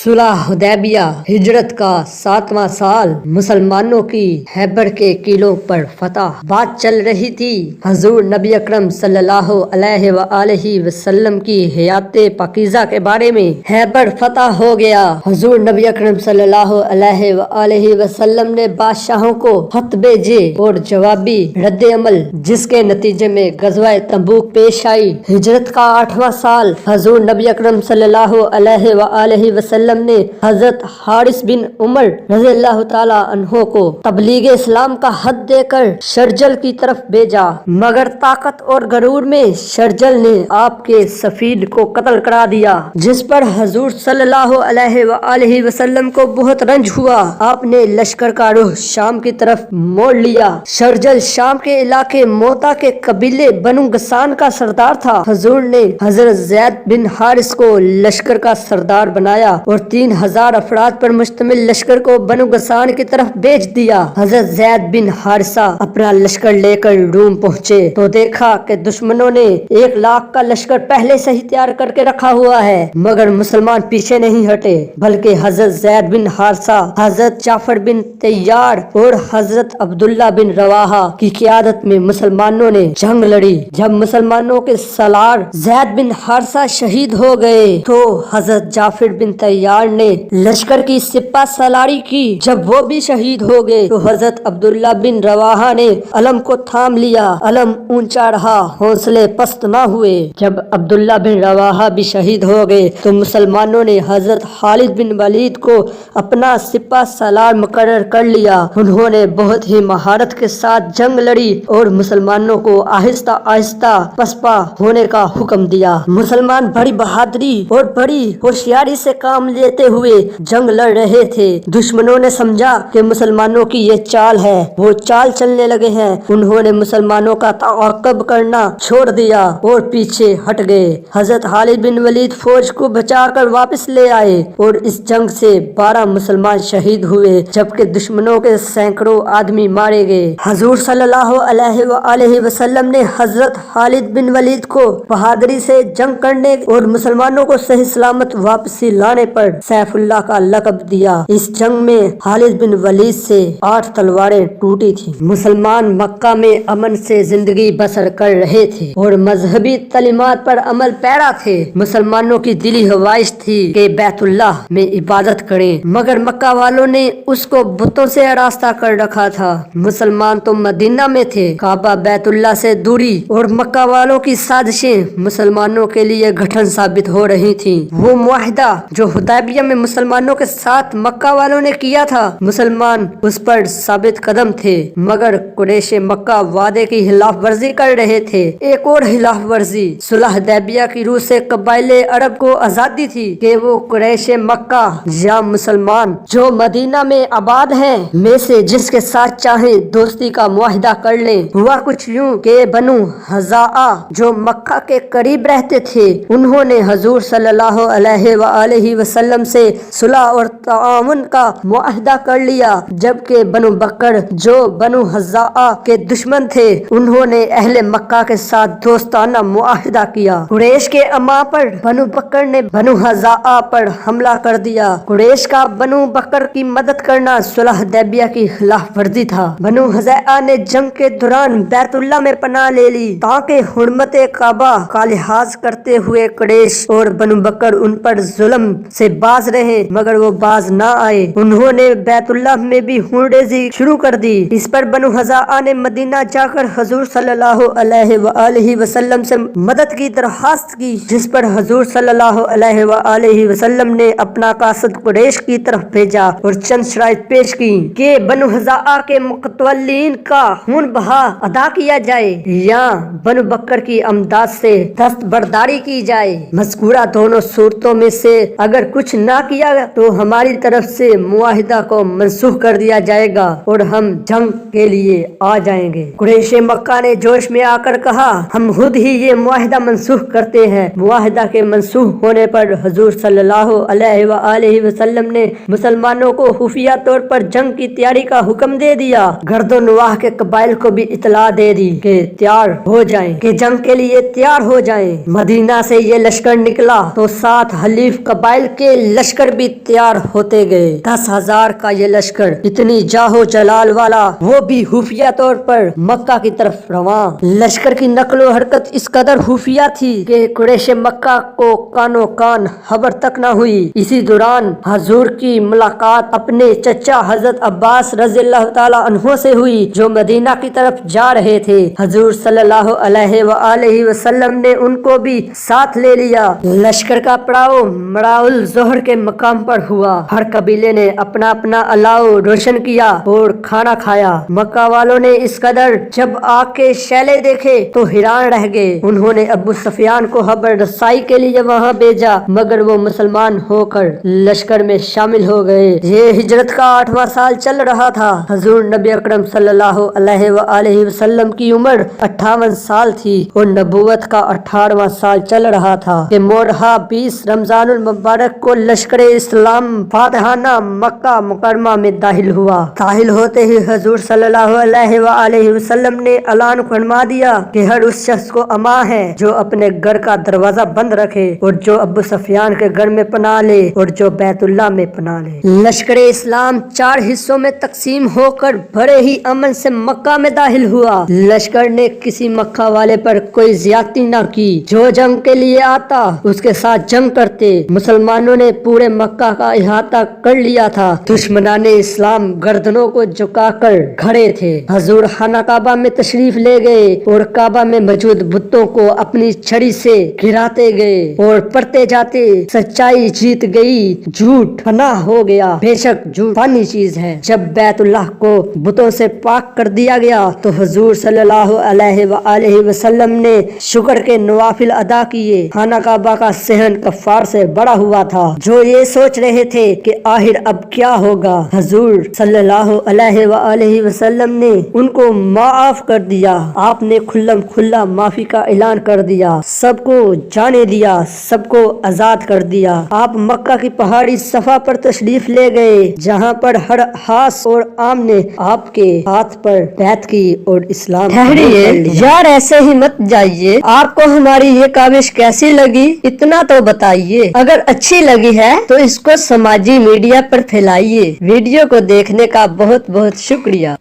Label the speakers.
Speaker 1: सुलह हुदैबिया हिजरत का 7वां साल। मुसलमानों की हैबर के किलों पर फतह। बात चल रही थी हजूर नबी अकरम सल्लल्लाहु अलैहि वसल्लम की हयाते पाकीज़ा के बारे में। हैबर फतह हो गया। हजूर नबी अकरम सल्लल्लाहु अलैहि वसल्लम ने बादशाहों को खत भेजे और जवाबी रद्द अमल, जिसके नतीजे में गज़वा तबूक पेश आई। हिजरत का 8वां साल। हजूर नबी अकरम सल्लल्लाहु अलैहि वसल्लम ने हजरत हारिस बिन उमर रज़ियल्लाहु ताला अन्हो को तबलीग इस्लाम का हद देकर शर्जल की तरफ भेजा, मगर ताकत और गरूर में शर्जल ने आपके सफीर को कत्ल करा दिया, जिस पर हजूर सल्लल्लाहु अलैहि वसल्लम को बहुत रंज हुआ। आपने लश्कर का रुख शाम की तरफ मोड़ लिया। शर्जल शाम के इलाके मोता के कबीले बनु गसान का सरदार था। हजूर ने हजरत ज़ैद बिन हारिस को लश्कर का सरदार बनाया और 3000 अफराद पर मुश्तमिल लश्कर को बनु गसान की तरफ भेज दिया। हजरत ज़ैद बिन हारिसा अपना लश्कर लेकर रूम पहुँचे तो देखा कि दुश्मनों ने 1 लाख का लश्कर पहले से ही तैयार करके रखा हुआ है, मगर मुसलमान पीछे नहीं हटे, बल्कि हजरत ज़ैद बिन हारिसा, हजरत जाफर बिन तैयार और हजरत अब्दुल्ला बिन रवाहा की क़ियादत में मुसलमानों ने जंग लड़ी। जब मुसलमानों के सलार ज़ैद बिन हारिसा शहीद हो गए तो हजरत जाफर बिन तैयार ने लश्कर की सिपा सलारी की। जब वो भी शहीद हो गए तो हजरत अब्दुल्ला बिन रवाहा ने अलम को थाम लिया। अलम ऊंचा रहा, हौसले पस्त ना हुए। जब अब्दुल्ला बिन रवाहा भी शहीद हो गए तो मुसलमानों ने हजरत खालिद बिन वलीद को अपना सिपा सलार मुकर्रर कर लिया। उन्होंने बहुत ही महारत के साथ जंग लड़ी और मुसलमानों को आहिस्ता आहिस्ता पसपा होने का हुक्म दिया। मुसलमान बड़ी बहादुरी और बड़ी होशियारी से काम लेते हुए जंग लड़ रहे थे। दुश्मनों ने समझा कि मुसलमानों की ये चाल है, वो चाल चलने लगे हैं। उन्होंने मुसलमानों का ताक़ब करना छोड़ दिया और पीछे हट गए। हजरत खालिद बिन वलीद फौज को बचाकर वापस ले आए और इस जंग से 12 मुसलमान शहीद हुए, जबकि दुश्मनों के सैकड़ों आदमी मारे गए। हजूर सल्लल्लाहु अलैहि वसल्लम ने हजरत खालिद बिन वलीद को बहादुरी से जंग करने और मुसलमानों को सही सलामत वापसी लाने पर सैफुल्लाह का लक़ब दिया। इस जंग में खालिद बिन वलीद से 8 तलवारें टूटी थी। मुसलमान मक्का में अमन से जिंदगी बसर कर रहे थे और मजहबी तलीमात पर अमल पैरा थे। मुसलमानों की दिली ख्वाहिश थी कि बैतुल्लाह में इबादत करें, मगर मक्का वालों ने उसको बुतों से आरास्ता कर रखा था। मुसलमान तो मदीना में थे। काबा बैतुल्लाह से दूरी और मक्का वालों की साजिशें मुसलमानों के लिए घटन साबित हो रही थी। वो मुआहिदा जो हुदैबिया में मुसलमानों के साथ मक्का वालों ने किया था, मुसलमान उस पर साबित कदम थे, मगर कुरैश मक्का वादे की खिलाफ वर्जी कर रहे थे। एक और खिलाफ वर्जी सुलह हुदैबिया की रूह से कबाइले अरब को आजादी थी कि वो कुरैश मक्का या मुसलमान जो मदीना में आबाद हैं में से जिसके साथ चाहे दोस्ती का मुआहिदा कर लें। हुआ कुछ यूं कि बनु हज़ाआ जो मक्का के करीब रहते थे, उन्होंने हजूर सल्लल्लाहु अलैहि वसल्लम से सुलह और ताउन का मुआहिदा कर लिया, जबकि बनु बकर जो बनु हज़ाआ के दुश्मन थे, उन्होंने अहले मक्का के साथ दोस्ताना मुआहिदा किया। कुरैश के अमा पर बनु बकर ने बनु हज़ाआ पर हमला कर दिया। कुरैश का बनु बकर की मदद करना सुलह हुदैबिया की खिलाफ वर्जी था। बनु हज़ाआ ने जंग के दौरान बैतुल्लाह में पनाह ले ली ताकि हुर्मते काबा का लिहाज करते हुए कुरैश और बनु बकर उन पर जुल्म से बाज रहे, मगर वो बाज ना आए। उन्होंने बैतुल्लाह में भी हुर्रेज़ी शुरू कर दी। इस पर बनु हज़ाआ ने मदीना जाकर हजूर सल्लल्लाहु अलैहि वसल्लम से मदद की दरखास्त की, जिस पर हजूर सल्लल्लाहु अलैहि वसल्लम ने अपना कासद कुरैश की तरफ भेजा और चंद शराइत पेश की कि बनु हज़ाआ के मुक़त्तलीन का खून बहा अदा किया जाए या बनु बकर की अमदाद से दस्तबरदारी की जाए। मज़कूरा दोनों सूरतों में से अगर कुछ ना किया तो हमारी तरफ से मुआहिदा को मनसूख कर दिया जाएगा और हम जंग के लिए आ जाएंगे। कुरैश मक्का ने जोश में आकर कहा, हम खुद ही ये मुआहिदा मनसूख करते हैं। मुआहिदा के मनसूख होने पर हजूर सल्लल्लाहु अलैहि वसल्लम ने मुसलमानों को खुफिया तौर पर जंग की तैयारी का हुक्म दे दिया। गर्दो नवाह के कबाइल को भी इतला दे दी कि तैयार हो जाएं, कि जंग के लिए तैयार हो जाएं। मदीना से ये लश्कर निकला तो 7 हलीफ कबाइल के लश्कर भी तैयार होते गए। 10,000 का ये लश्कर इतनी जाहो जलाल वाला, वो भी खुफिया तौर पर मक्का की तरफ रवां। लश्कर की नकलो हरकत इस कदर खुफिया थी कि कुरैश मक्का को कानो कान खबर तक न हुई। इसी दौरान हजूर की मुलाकात अपने चचा हजरत अब्बास रज़ियल्लाहु ताला अन्हो से हुई, जो मदीना की तरफ जा रहे थे। हजूर सल्लल्लाहु अलैहि वसल्लम ने उनको भी साथ ले लिया। लश्कर का पड़ाव मराउल जोहर के मकाम पर हुआ। हर कबीले ने अपना अपना अलाव रोशन किया और खाना खाया। मक्का वालों ने इस कदर जब आग के शैले देखे तो हैरान रह गए। उन्होंने अबू सुफियान को खबर रसाई के लिए वहां भेजा, मगर वो मुसलमान होकर लश्कर में शामिल हो गए। ये हिजरत का 8वां साल चल रहा था। हजूर नबी अकरम सल्लल्लाहु अलैहि वसल्लम की उम्र 58 साल थी और नबूवत का 18वां साल चल रहा था कि मोरहा 20 रमजानुल मुबारक को लश्कर इस्लाम फातहाना मक्का मुकरमा में दाखिल हुआ। दाखिल होते ही हजूर सल्लल्लाहु अलैहि वसल्लम ने ऐलान फरमा दिया कि हर उस शख्स को अमा है जो अपने घर का दरवाजा बंद रखे और जो अबू सुफियान के घर में पनाह ले और जो बैतुल्लाह में पनाह ले। लश्कर इस्लाम 4 हिस्सों में तकसीम होकर बड़े ही अमन से मक्का में दाखिल हुआ। लश्कर ने किसी मक्का वाले पर कोई ज्यादती न की। जो जंग के लिए आता उसके साथ जंग करते। मुसलमानों ने पूरे मक्का का इहाता कर लिया था। दुश्मनाने इस्लाम गर्दनों को झुकाकर खड़े थे। हजूर खाना काबा में तशरीफ ले गए और काबा में मौजूद बुतों को अपनी छड़ी से गिराते गए और पढ़ते जाते, सच्चाई जीत गई, झूठ फनाह हो गया। बेशक झूठ फानी चीज है। जब बैतुल्लाह को बुतों से पाक कर दिया गया तो हजूर सल्लल्लाहु अलैहि वसल्लम ने शुक्र के नवाफिल अदा किए। खाना काबा का सहन कफ्फार से बड़ा हुआ था। जो ये सोच रहे थे कि आखिर अब क्या होगा, हजूर सल्लल्लाहु अलैहि वसल्लम ने उनको माफ कर दिया। आपने खुल्लम खुल्ला माफी का ऐलान कर दिया, सबको जाने दिया, सबको आजाद कर दिया। आप मक्का की पहाड़ी सफा पर तशरीफ ले गए, जहाँ पर हर हास और आम ने आपके हाथ पर बैत की और इस्लाम। ठहरिए यार, ऐसे ही मत जाइए। आपको हमारी ये काविश कैसी लगी इतना तो बताइए। अगर अच्छी लगी है तो इसको समाजी मीडिया पर फैलाइए। वीडियो को देखने का बहुत बहुत शुक्रिया।